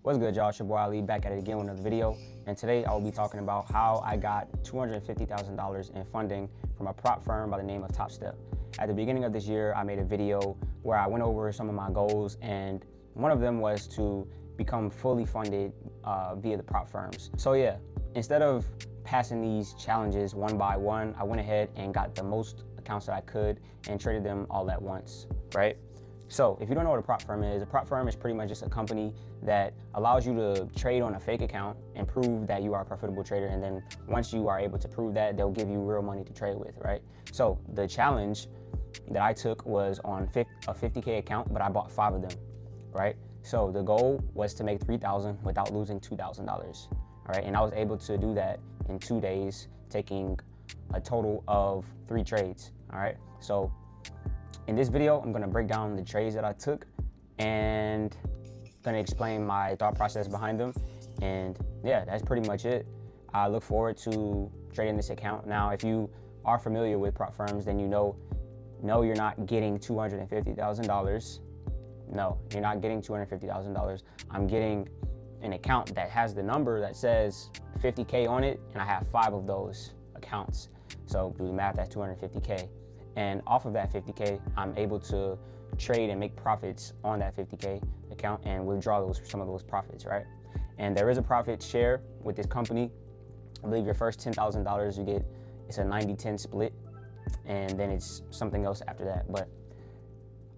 What's good, y'all? It's your boy Ali back at it again with another video. And today I will be talking about how I got $250,000 in funding from a prop firm by the name of Top Step. At the beginning of this year, I made a video where I went over some of my goals, and one of them was to become fully funded via the prop firms. So yeah, instead of passing these challenges one by one, I went ahead and got the most accounts that I could and traded them all at once, right? So if you don't know what a prop firm is, a prop firm is pretty much just a company that allows you to trade on a fake account and prove that you are a profitable trader. And then once you are able to prove that, they'll give you real money to trade with, right? So the challenge that I took was on a 50K account, but I bought 5 of them, right? So the goal was to make $3,000 without losing $2,000, all right? And I was able to do that in 2 days, taking a total of 3 trades, all right? So in this video, I'm gonna break down the trades that I took and gonna explain my thought process behind them. And yeah, that's pretty much it. I look forward to trading this account. Now, if you are familiar with prop firms, then you know you're not getting $250,000. No, you're not getting $250,000. I'm getting an account that has the number that says 50K on it, and I have 5 of those accounts. So do the math, that's 250K. And off of that 50K, I'm able to trade and make profits on that 50K account and withdraw some of those profits, right? And there is a profit share with this company. I believe your first $10,000 you get, it's a 90-10 split, and then it's something else after that. But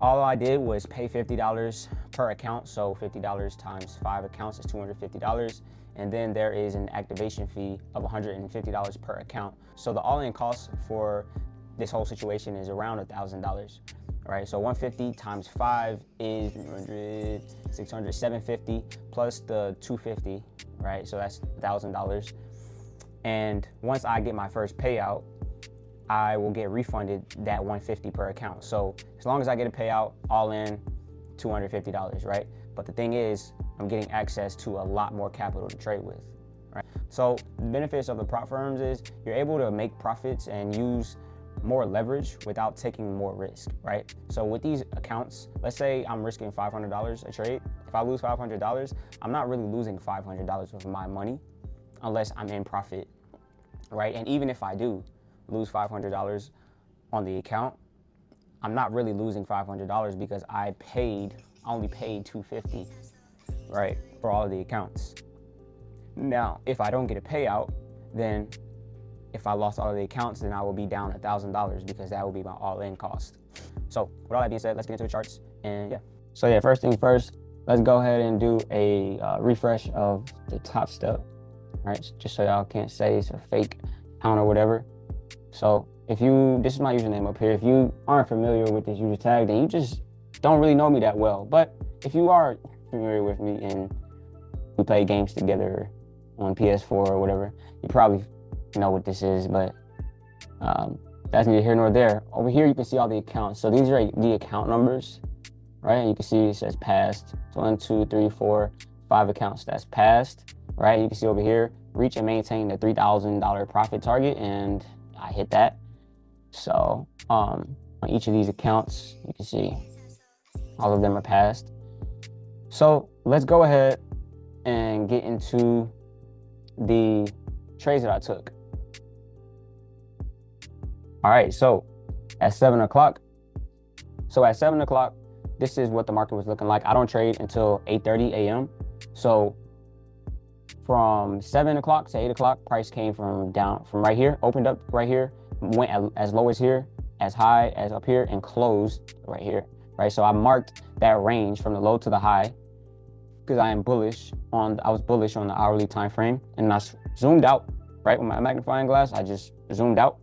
all I did was pay $50 per account, so $50 times 5 accounts is $250. And then there is an activation fee of $150 per account. So the all-in cost for this whole situation is around $1,000, right? So 150 times 5 is 300, 600, 750 plus the 250, right? So that's $1,000. And once I get my first payout, I will get refunded that 150 per account. So as long as I get a payout, all in $250, right? But the thing is, I'm getting access to a lot more capital to trade with, right? So the benefits of the prop firms is you're able to make profits and use more leverage without taking more risk, right? So with these accounts, let's say I'm risking $500 a trade. If I lose $500, I'm not really losing $500 of my money unless I'm in profit, right? And even if I do lose $500 on the account, I'm not really losing $500 because I only paid $250, right, for all of the accounts. Now, if I don't get a payout, then if I lost all of the accounts, then I will be down $1,000 because that will be my all-in cost. So with all that being said, let's get into the charts, and yeah. So yeah, first thing first, let's go ahead and do a refresh of the Top Step, right? Just so y'all can't say it's a fake account or whatever. So this is my username up here. If you aren't familiar with this user tag, then you just don't really know me that well. But if you are familiar with me and we play games together on PS4 or whatever, you probably know what this is, but that's neither here nor there. Over here, you can see all the accounts. So these are the account numbers, right? You can see it says passed. So 1, 2, 3, 4, 5 accounts that's passed, right? You can see over here, reach and maintain the $3,000 profit target, and I hit that. So on each of these accounts, you can see all of them are passed. So let's go ahead and get into the trades that I took. All right, so at 7 o'clock, this is what the market was looking like. I don't trade until 8:30 a.m. So from 7 o'clock to 8 o'clock, price came from right here, opened up right here, went as low as here, as high as up here, and closed right here, right? So I marked that range from the low to the high because I was bullish on the hourly time frame, and I zoomed out, right? With my magnifying glass, I just zoomed out,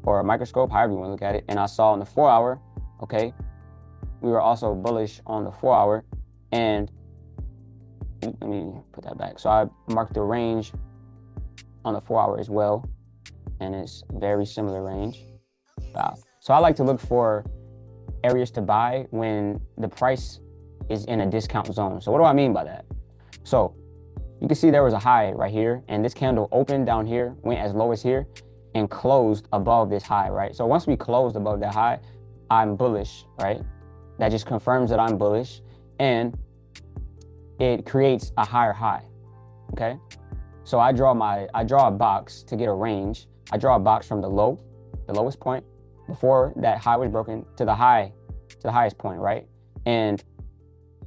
or a microscope, however you want to look at it, and I saw on the 4 hour, okay, we were also bullish on the 4 hour, and let me put that back. So I marked the range on the 4 hour as well, and it's very similar range. Wow. So I like to look for areas to buy when the price is in a discount zone. So what do I mean by that? So you can see there was a high right here, and this candle opened down here, went as low as here, and closed above this high, right? So once we closed above that high, I'm bullish, right? That just confirms that I'm bullish. And it creates a higher high, okay? So I draw a box to get a range. I draw a box from the lowest point before that high was broken to the highest point, right? And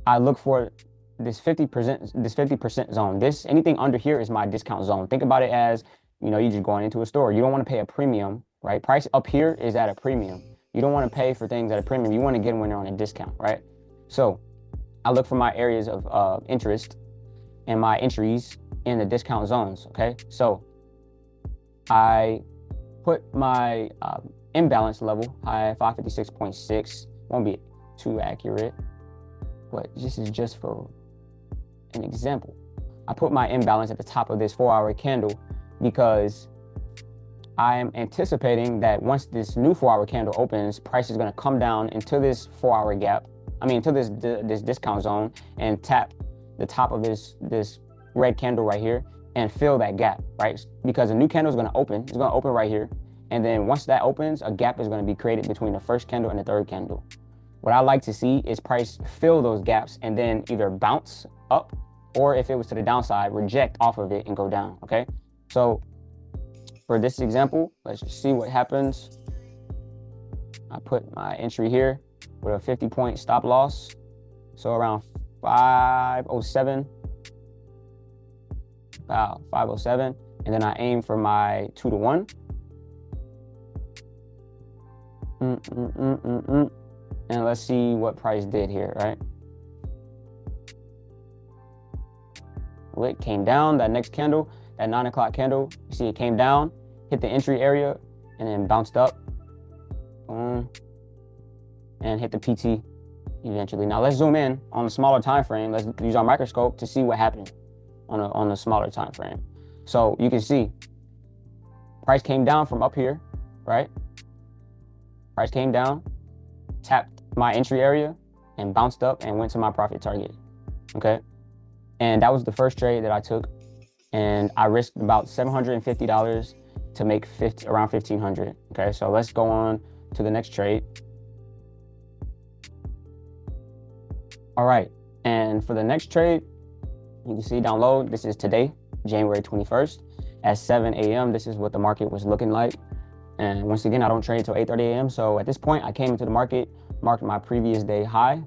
I look for this 50% zone. Anything under here is my discount zone. Think about it as, you're just going into a store. You don't want to pay a premium, right? Price up here is at a premium. You don't want to pay for things at a premium. You want to get them when they're on a discount, right? So I look for my areas of interest and my entries in the discount zones, okay? So I put my imbalance level high 556.6. Won't be too accurate, but this is just for an example. I put my imbalance at the top of this 4-hour candle because I am anticipating that once this new 4-hour candle opens, price is going to come down into this 4-hour gap. Into this discount zone and tap the top of this red candle right here and fill that gap, right? Because a new candle is going to open. It's going to open right here. And then once that opens, a gap is going to be created between the first candle and the third candle. What I like to see is price fill those gaps and then either bounce up, or if it was to the downside, reject off of it and go down, okay? So for this example, let's just see what happens. I put my entry here with a 50-point stop loss. So around 507, about 507. And then I aim for my 2-to-1. And let's see what price did here, right? Well, it came down, that next candle, that 9 o'clock candle, you see it came down, hit the entry area, and then bounced up. Boom. And hit the PT eventually. Now let's zoom in on the smaller time frame. Let's use our microscope to see what happened on the smaller time frame. So you can see price came down from up here, right? Price came down, tapped my entry area, and bounced up and went to my profit target, okay? And that was the first trade that I took, and I risked about $750 to make around $1,500, okay? So let's go on to the next trade. All right, and for the next trade, you can see down low, this is today, January 21st, at 7 a.m. This is what the market was looking like. And once again, I don't trade until 8:30 a.m. So at this point, I came into the market, marked my previous day high,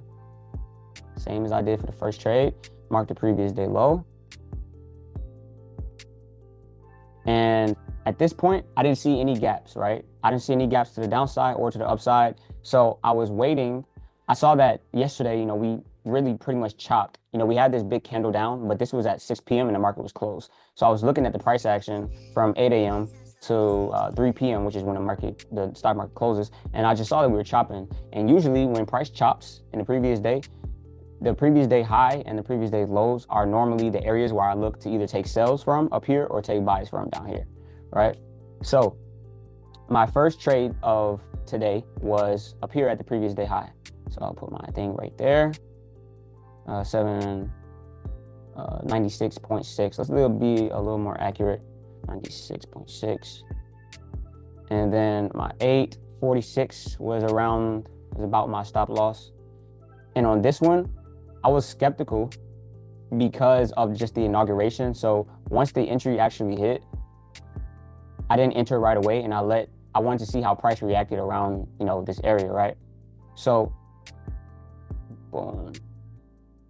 same as I did for the first trade, marked the previous day low. And at this point, I didn't see any gaps, right? I didn't see any gaps to the downside or to the upside. So I was waiting. I saw that yesterday, we really pretty much chopped. We had this big candle down, but this was at 6 p.m. and the market was closed. So I was looking at the price action from 8 a.m. to 3 p.m., which is when the stock market closes. And I just saw that we were chopping. And usually when price chops in the previous day high and the previous day lows are normally the areas where I look to either take sells from up here or take buys from down here, right? So my first trade of today was up here at the previous day high. So I'll put my thing right there, 96.6. Let's be a little more accurate, 96.6. And then my 846 was about my stop loss. And on this one, I was skeptical because of just the inauguration. So once the entry actually hit, I didn't enter right away, and I wanted to see how price reacted around, this area, right? So boom,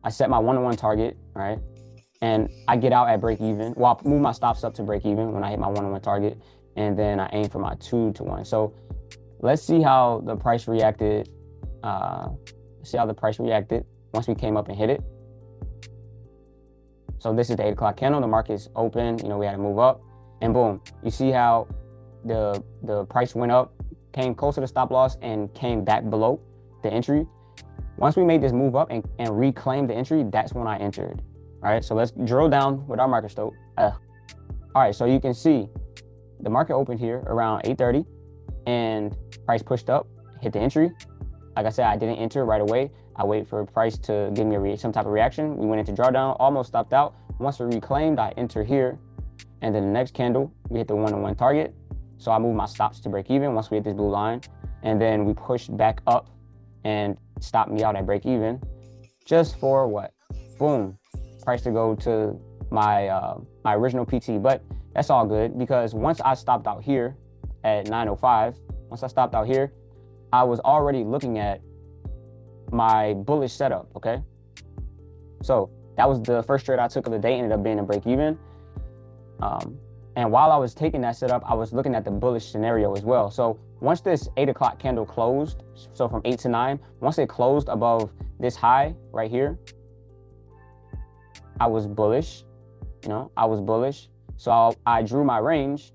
I set my 1-to-1 target, right? And I get out at break even. Well, I move my stops up to break even when I hit my 1-to-1 target, and then I aim for my 2-to-1. So let's see how the price reacted. Once we came up and hit it. So this is the 8 o'clock candle. The market's open. We had to move up, and boom, you see how the price went up, came close to the stop loss, and came back below the entry. Once we made this move up and reclaimed the entry, that's when I entered. All right, so let's drill down with our microscope. All right, so you can see the market opened here around 8:30, and price pushed up, hit the entry. Like I said, I didn't enter right away. I waited for price to give me some type of reaction. We went into drawdown, almost stopped out. Once we reclaimed, I enter here, and then the next candle, we hit the 1-to-1 target. So I moved my stops to break even once we hit this blue line, and then we pushed back up and stopped me out at break even, just for what? Boom, price to go to my my original PT, but that's all good because once I stopped out here at 905, once I stopped out here, I was already looking at my bullish setup, okay? So that was the first trade I took of the day, ended up being a break even. And while I was taking that setup, I was looking at the bullish scenario as well. So once this 8 o'clock candle closed, so from 8 to 9, once it closed above this high right here, I was bullish, I was bullish. So I drew my range.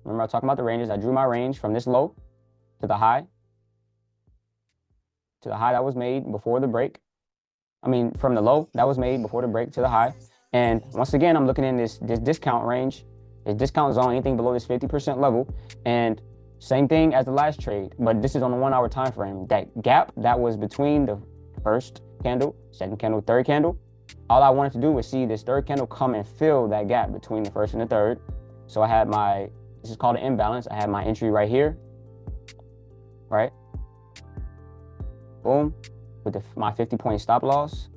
Remember I was talking about the ranges. I drew my range from this low to the high that was made before the break. From the low that was made before the break to the high. And once again, I'm looking in this discount range, this discount zone, anything below this 50% level. And same thing as the last trade, but this is on the 1 hour time frame. That gap that was between the first candle, second candle, third candle, all I wanted to do was see this third candle come and fill that gap between the first and the third. So I had this is called an imbalance. I had my entry right here, right? Boom, with my 50-point stop loss.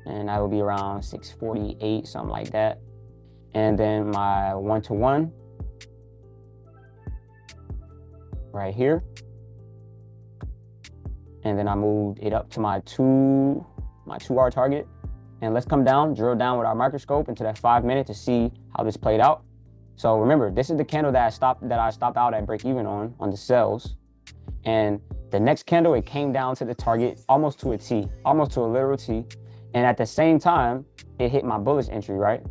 And that would be around 648, something like that. And then my 1-to-1 right here. And then I moved it up to my 2-hour target. And let's come down, drill down with our microscope into that 5 minute to see how this played out. So remember, this is the candle that I stopped out at break even on the sells. And the next candle, it came down to the target almost to a T, almost to a literal T. And at the same time, it hit my bullish entry, right?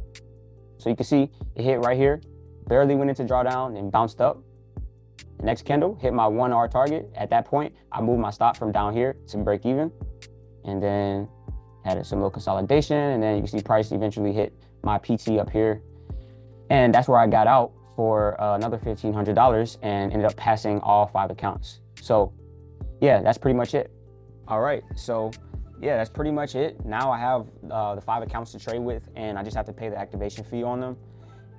So you can see it hit right here, barely went into drawdown and bounced up. The next candle hit my 1-hour target. At that point, I moved my stop from down here to break even. And then had some little consolidation. And then you can see price eventually hit my PT up here. And that's where I got out for another $1,500 and ended up passing all 5 accounts. So yeah, that's pretty much it. All right, so yeah, that's pretty much it. Now I have the 5 accounts to trade with, and I just have to pay the activation fee on them.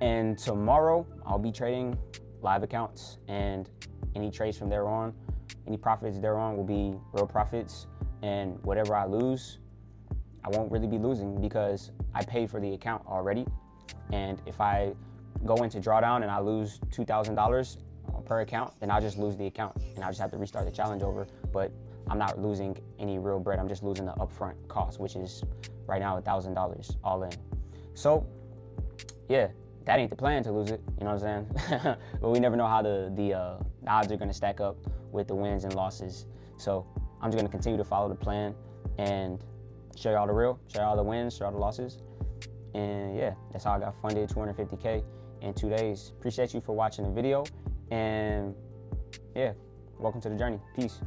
And tomorrow I'll be trading live accounts, and any trades from there on, any profits thereon will be real profits. And whatever I lose, I won't really be losing because I paid for the account already. And if I go into drawdown and I lose $2,000 per account, then I'll just lose the account and I'll just have to restart the challenge over. But I'm not losing any real bread. I'm just losing the upfront cost, which is right now $1,000 all in. So yeah, that ain't the plan to lose it, you know what I'm saying? But we never know how the odds are gonna stack up with the wins and losses. So I'm just gonna continue to follow the plan and share all the real, share all the wins, share all the losses. And yeah, that's how I got funded $250K in 2 days. Appreciate you for watching the video. And yeah, welcome to the journey. Peace.